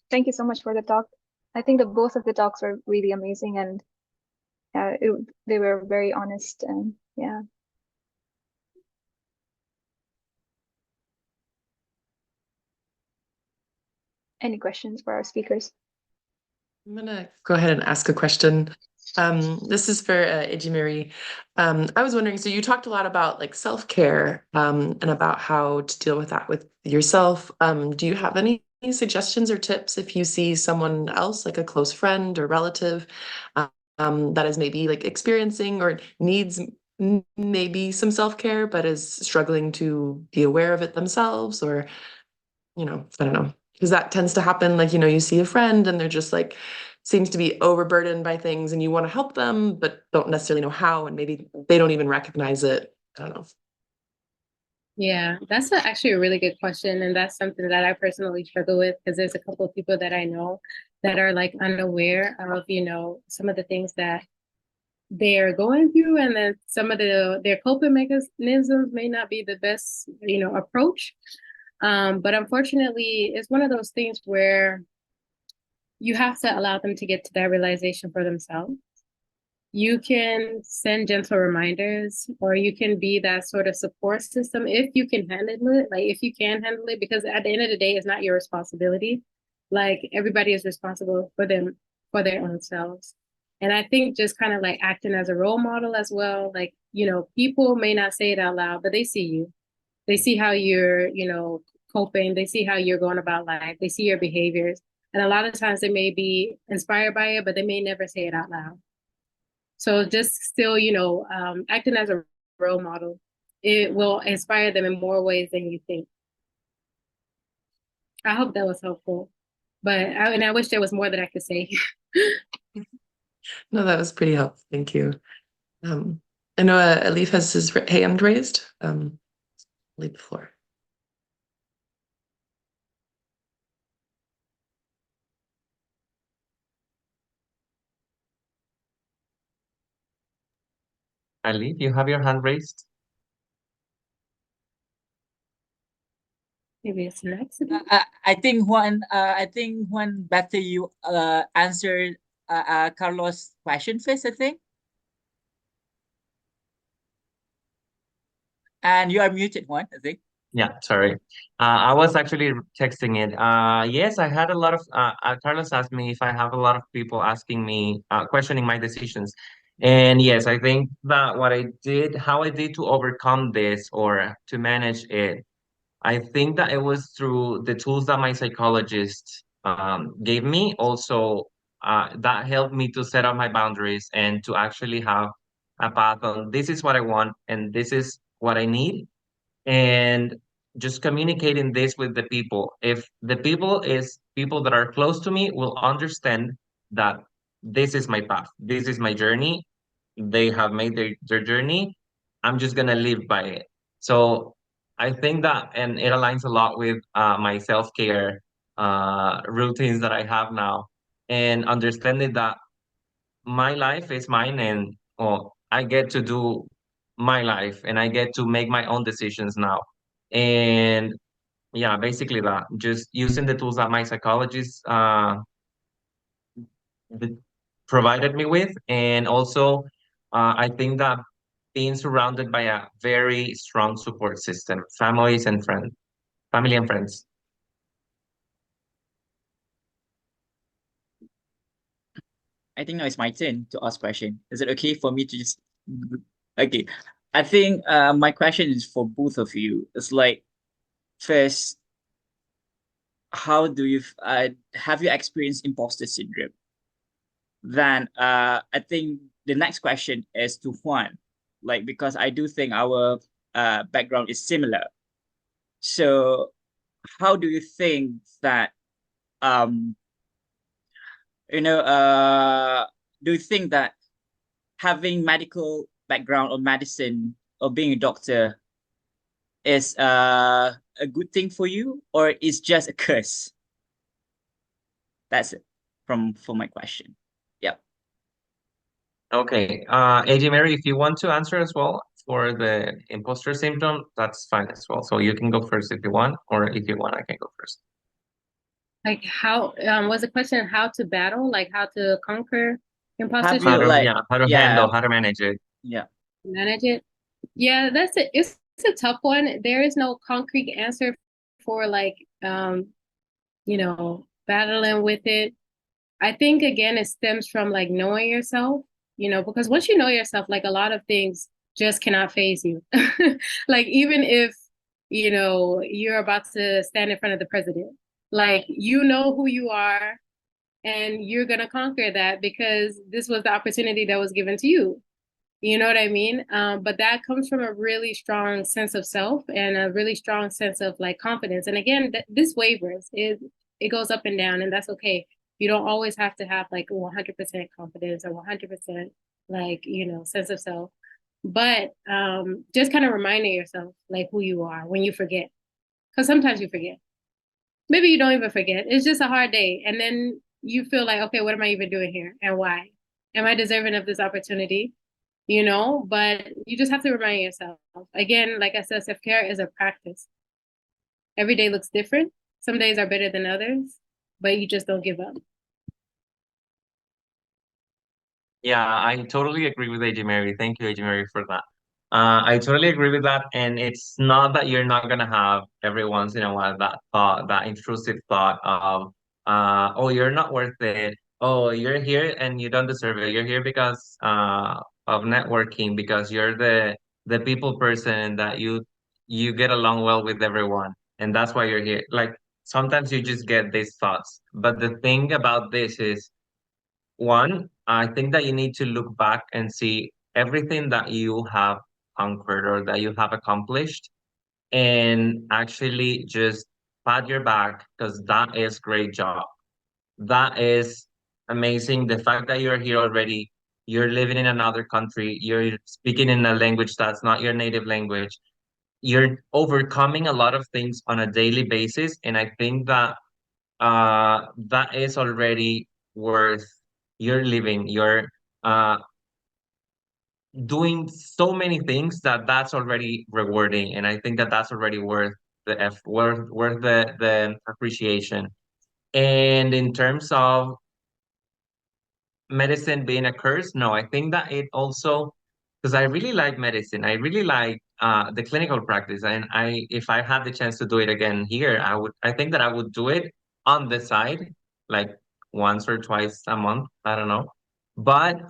Thank you so much for the talk. I think that both of the talks were really amazing, and they were very honest, and yeah. Any questions for our speakers? I'm gonna go ahead and ask a question. This is for Aji Mary. I was wondering, so you talked a lot about like self-care and about how to deal with that with yourself. Do you have any suggestions or tips if you see someone else, like a close friend or relative, that is maybe like experiencing or needs maybe some self-care, but is struggling to be aware of it themselves, or, I don't know. Because that tends to happen, like, you see a friend and they're just like, seems to be overburdened by things and you want to help them, but don't necessarily know how, and maybe they don't even recognize it. I don't know. Yeah, that's actually a really good question. And that's something that I personally struggle with, because there's a couple of people that I know that are like unaware of, some of the things that they're going through, and then some of their coping mechanisms may not be the best, approach. But unfortunately, it's one of those things where you have to allow them to get to that realization for themselves. You can send gentle reminders, or you can be that sort of support system if you can handle it. Like, if you can handle it, because at the end of the day, it's not your responsibility. Like, everybody is responsible for their own selves. And I think just kind of like acting as a role model as well. Like, people may not say it out loud, but they see you. They see how you're, coping. They see how you're going about life. They see your behaviors. And a lot of times they may be inspired by it, but they may never say it out loud. So just still, acting as a role model, it will inspire them in more ways than you think. I hope that was helpful. But I wish there was more that I could say. No, that was pretty helpful. Thank you. I know Alif has his hand raised. Leave the floor. Ali, you have your hand raised. Maybe it's an accident. I think Juan better you answer Carlos' question first, I think. And you are muted, Juan, I think. Yeah, sorry. I was actually texting it. Yes, I had a lot of Carlos asked me if I have a lot of people asking me, questioning my decisions. And yes, I think that how I did to overcome this or to manage it I think that it was through the tools that my psychologist gave me. Also, that helped me to set up my boundaries and to actually have a path on this is what I want and this is what I need. And just communicating this with the people. If the people is people that are close to me will understand that this is my path, this is my journey. They have made their journey. I'm just gonna live by it. So I think that, and it aligns a lot with my self-care routines that I have now, and understanding that my life is mine, and I get to do my life, and I get to make my own decisions now. And yeah, basically that, just using the tools that my psychologist th- provided me with. And also, I think that being surrounded by a very strong support system, family and friends. I think now it's my turn to ask question. Is it okay for me to just okay? I think my question is for both of you. It's like, first, how do you have you experienced imposter syndrome? Then I think the next question is to Juan, like, because I do think our background is similar. So how do you think that um do you think that having medical background or medicine or being a doctor is a good thing for you, or is just a curse? That's it for my question. Yeah. Okay. Aji Mary, if you want to answer as well for the imposter symptom, that's fine as well. So you can go first if you want, or if you want, I can go first. Like how was the question how to battle, like how to conquer imposter Have you syndrome? like How to handle, how to manage it. yeah. Manage it? Yeah, that's it. It's a tough one. There is no concrete answer for like battling with it. I think again it stems from like knowing yourself, because once you know yourself, like a lot of things just cannot phase you. Like even if you're about to stand in front of the president, like you know who you are and you're gonna conquer that because this was the opportunity that was given to you. You know what I mean? But that comes from a really strong sense of self and a really strong sense of like confidence. And again, this wavers. It goes up and down, and that's okay. You don't always have to have like 100% confidence or 100% like sense of self. But just kind of reminding yourself like who you are when you forget, because sometimes you forget. Maybe you don't even forget. It's just a hard day, and then you feel like, okay, what am I even doing here, and why? Am I deserving of this opportunity? But you just have to remind yourself. Again, like I said, self-care is a practice. Every day looks different. Some days are better than others, but you just don't give up. Yeah, I totally agree with Aji Mary. Thank you, Aji Mary, for that. I totally agree with that. And it's not that you're not gonna have every once in a while that thought, that intrusive thought of, oh, you're not worth it. Oh, you're here and you don't deserve it. You're here because of networking, because you're the people person that you get along well with everyone, and that's why you're here. Like sometimes you just get these thoughts. But the thing about this is, one, I think that you need to look back and see everything that you have conquered or that you have accomplished, and actually just pat your back because that is great job. That is amazing. The fact that you're here already, you're living in another country, you're speaking in a language that's not your native language, you're overcoming a lot of things on a daily basis. And I think that that is already worth your living. You're uh doing so many things that that's already rewarding, and I think that that's already worth worth the appreciation. And in terms of medicine being a curse, no, I think that it also, because I really like medicine, I really like the clinical practice, and if I had the chance to do it again here, I think that I would do it on the side, like once or twice a month, I don't know. But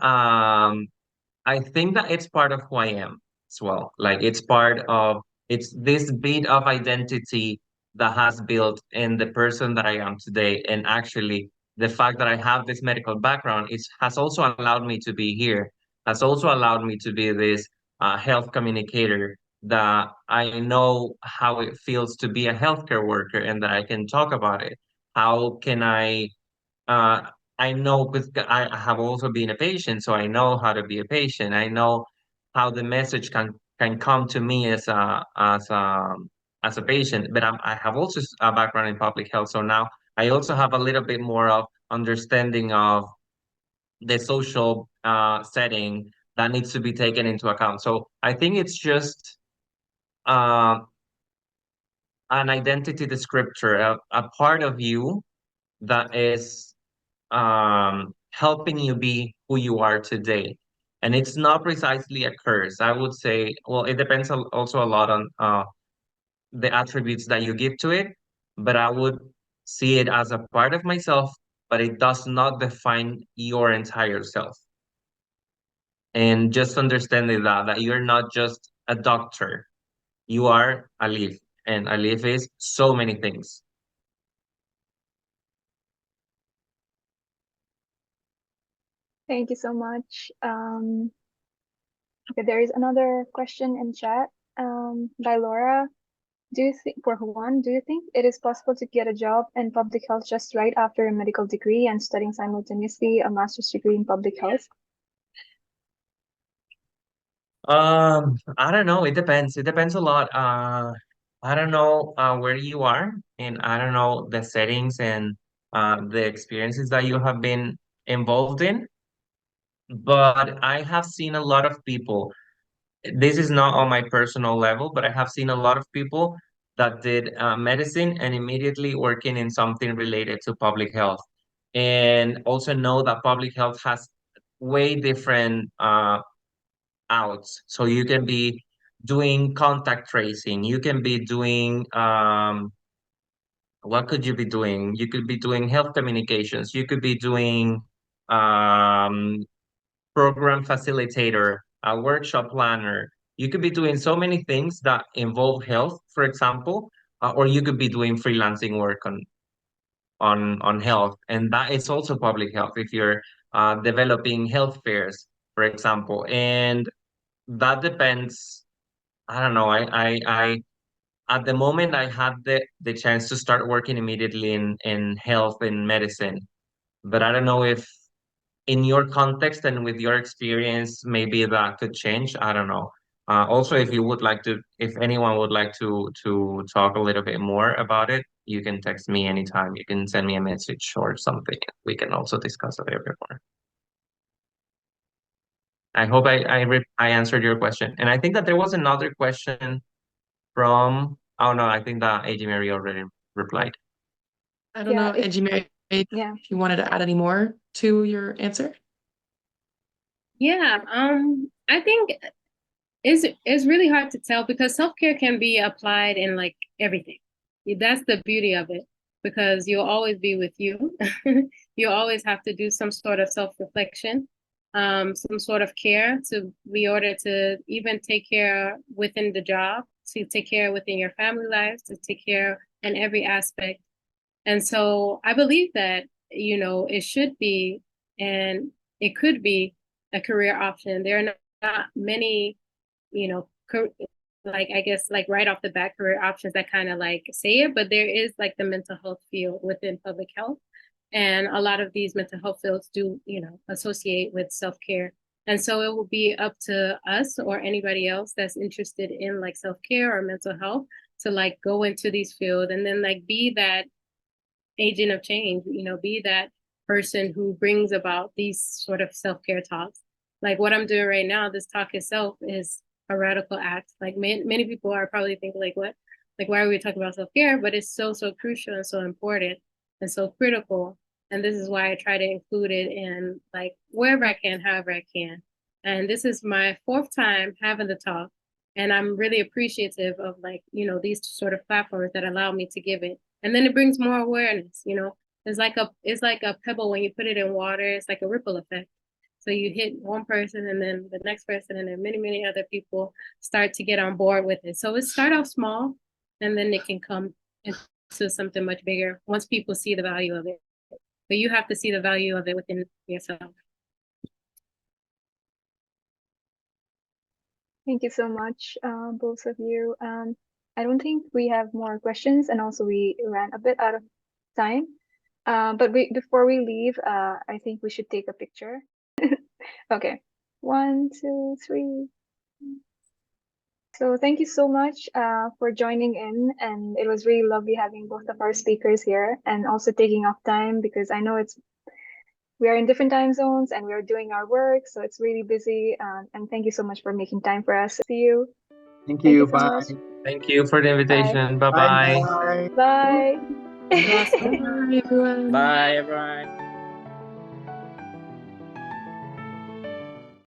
I think that it's part of who I am as well. Like it's part of It's this bit of identity that has built in the person that I am today. And actually, the fact that I have this medical background has also allowed me to be here, has also allowed me to be this health communicator, that I know how it feels to be a healthcare worker and that I can talk about it. How can uh, I know, because I have also been a patient, so I know how to be a patient. I know how the message can come to me as a patient. But I have also a background in public health, so now I also have a little bit more of understanding of the social setting that needs to be taken into account. So I think it's just uh, an identity descriptor, a part of you that is helping you be who you are today. And it's not precisely a curse. I would say, well, it depends also a lot on the attributes that you give to it, but I would see it as a part of myself, but it does not define your entire self. And just understanding that you're not just a doctor, you are Alif, and Alif is so many things. Thank you so much. Okay, there is another question in chat by Laura. For Juan, do you think it is possible to get a job in public health just right after a medical degree and studying simultaneously a master's degree in public health? I don't know. It depends. It depends a lot. I don't know where you are, and I don't know the settings and the experiences that you have been involved in. But I have seen a lot of people. This is not on my personal level, but I have seen a lot of people that did medicine and immediately working in something related to public health, and also know that public health has way different outs. So you can be doing contact tracing. You can be doing what could you be doing? You could be doing health communications. You could be doing um, program facilitator, a workshop planner. You could be doing so many things that involve health, for example, or you could be doing freelancing work on health, and that is also public health if you're developing health fairs, for example. And that depends. I don't know. I at the moment I had the chance to start working immediately in health and medicine, but I don't know if in your context and with your experience, maybe that could change. I don't know. Also, if you would like to, if anyone would like to talk a little bit more about it, you can text me anytime. You can send me a message or something. We can also discuss a little bit more. I hope I answered your question. And I think that there was another question from, oh no, I think that Aji Mary already replied. I don't know, Aji Mary, Yeah. if you wanted to add any more to your answer. Yeah, I think it's really hard to tell because self-care can be applied in like everything. That's the beauty of it, because you'll always be with you. You'll always have to do some sort of self-reflection, some sort of care to be order to even take care within the job, to take care within your family lives, to take care in every aspect. And so I believe that, it should be and it could be a career option. There are not many, like I guess like right off the bat career options that kind of like say it, but there is like the mental health field within public health. And a lot of these mental health fields do, associate with self-care. And so it will be up to us or anybody else that's interested in like self-care or mental health to like go into these fields and then like be that agent of change, be that person who brings about these sort of self-care talks. Like what I'm doing right now, this talk itself is a radical act. Like many people are probably thinking like, what? Like, why are we talking about self-care? But it's so crucial and so important and so critical. And this is why I try to include it in like wherever I can, however I can. And this is my 4th time having the talk. And I'm really appreciative of like, these sort of platforms that allow me to give it. And then it brings more awareness, It's like a pebble when you put it in water, it's like a ripple effect. So you hit one person and then the next person and then many, many other people start to get on board with it. So it start off small and then it can come into something much bigger once people see the value of it. But you have to see the value of it within yourself. Thank you so much, both of you. I don't think we have more questions, and also we ran a bit out of time. But before we leave, I think we should take a picture. Okay, 1, 2, 3. So thank you so much for joining in, and it was really lovely having both of our speakers here, and also taking off time because I know we are in different time zones and we are doing our work, so it's really busy. And thank you so much for making time for us. See you. Thank you. so Bye. much. Thank you for the invitation. Bye-bye. Bye. Bye. Awesome. Bye, everyone. Bye, everyone.